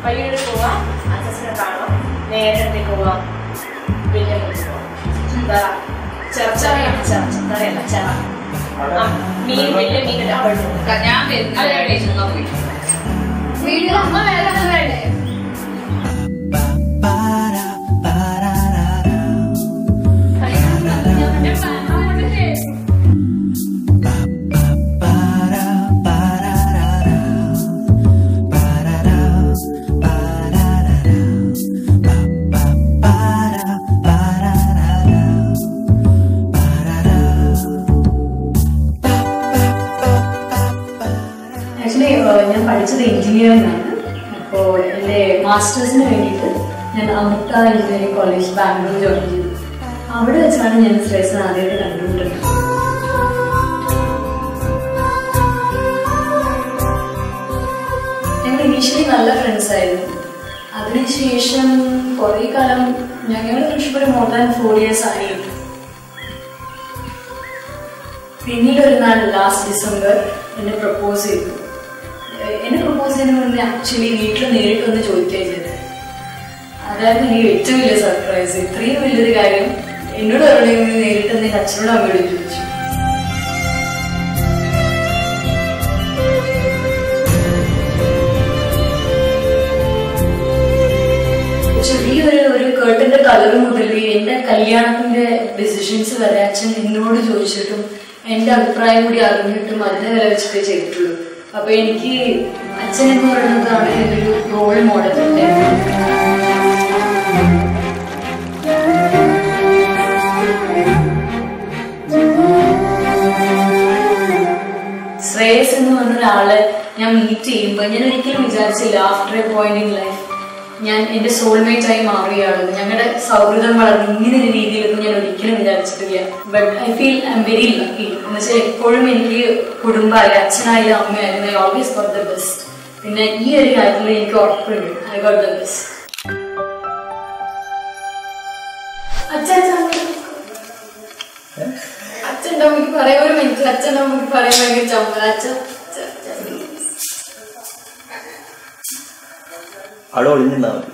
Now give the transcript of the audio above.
വഴിയുടെ പോവാം, അച്ഛനെ കാണാം, നേരത്തെ പോവാം, വലിയ എന്താ ചെറച്ചറിയാണ് ചെറച്ചറിയല്ല ചെറ മീൻ വലിയ മീൻ അവിടെ ഞാൻ വീട്ടിൽ അമ്മ വേറെ വേണ്ടേ ഞാൻ പഠിച്ചത് എഞ്ചിനീയറിംഗ് ആണ്. അപ്പോൾ എൻ്റെ മാസ്റ്റേഴ്സിന് വേണ്ടിയിട്ട് ഞാൻ Amrita engineering college Bangalore join ചെയ്തു. അവിടെ വെച്ചാണ് ഞാൻ ശ്രേയസിനെ ആദ്യമായിട്ട് കണ്ടുകൊണ്ടിരുന്നത്. ഞങ്ങൾ ഇനീഷ്യലി നല്ല ഫ്രണ്ട്സ് ആയിരുന്നു. അതിനുശേഷം കുറേ കാലം ഞങ്ങളുടെ ഫ്രണ്ട്ഷിപ്പ് ഒരു മോർ ദാൻ 4 years ആയിരുന്നു. പിന്നീട് ഒരു നാൾ ലാസ്റ്റ് ഡിസംബർ എന്നെ പ്രപ്പോസ് ചെയ്തു. എന്നെ പ്രപ്പോസ് ചെയ്യുന്നതിന് മുന്നേ ആക്ച്വലി വീട്ടിൽ നേരിട്ട് വന്ന് ചോദിക്കുകയും ചെയ്തത്. അതായിരുന്നു എനിക്ക് ഏറ്റവും വലിയ സർപ്രൈസ്. ഇത്രയും വലിയൊരു കാര്യം എന്നോട് പറയുന്നത് നേരിട്ട് എൻ്റെ അച്ഛനോടും അമ്മയോടും ചോദിച്ചു. ചെറിയൊരു കേർട്ടന്റെ കളർ മുതൽ എൻ്റെ കല്യാണത്തിന്റെ ഡിസിഷൻസ് വരെ അച്ഛൻ എന്നോട് ചോദിച്ചിട്ടും എൻ്റെ അഭിപ്രായം കൂടി അറിഞ്ഞിട്ടും അതിനെ വില വെച്ചിട്ടേ ചെയ്തിട്ടുള്ളൂ. അപ്പൊ എനിക്ക് അച്ഛൻ എന്ന് പറയുന്നതാണ് എൻ്റെ ഒരു റോൾ മോഡൽ. ശ്രേയസ് എന്ന് പറഞ്ഞ ഒരാളെ ഞാൻ മീറ്റ് ചെയ്യുമ്പോൾ ഞാൻ ഒരിക്കലും വിചാരിച്ചില്ല after A point in life ഞാൻ എൻ്റെ സോൾമേറ്റ് ആയി മാറുകയാണെന്ന്. ഞങ്ങളുടെ സൗഹൃദം വളർന്ന് ഇങ്ങനെ ഒരു രീതിയിലൊന്നും ഞാൻ ഒരിക്കലും വിചാരിച്ചിട്ടില്ല. But I feel I'm very lucky. എന്ന് വെച്ചാൽ എപ്പോഴും എനിക്ക് കുടുംബമായി അച്ഛനായാലും അമ്മയായിരുന്നു I always got the best. പിന്നെ ഈ ഒരു കാര്യത്തിൽ എനിക്ക് ഉറപ്പുണ്ട് ഐ ഗോട്ട് ദ ബെസ്റ്റ്. അച്ഛൻ്റെ അമ്മയ്ക്ക് പറയാൻ ഒരു മിനിറ്റ്. അച്ഛൻ്റെ അമ്മയ്ക്ക് പറയാൻ ഭയങ്കര ചമ്മല. അച്ഛൻ അവിടെ ഒളിഞ്ഞിരുന്നാ മതി.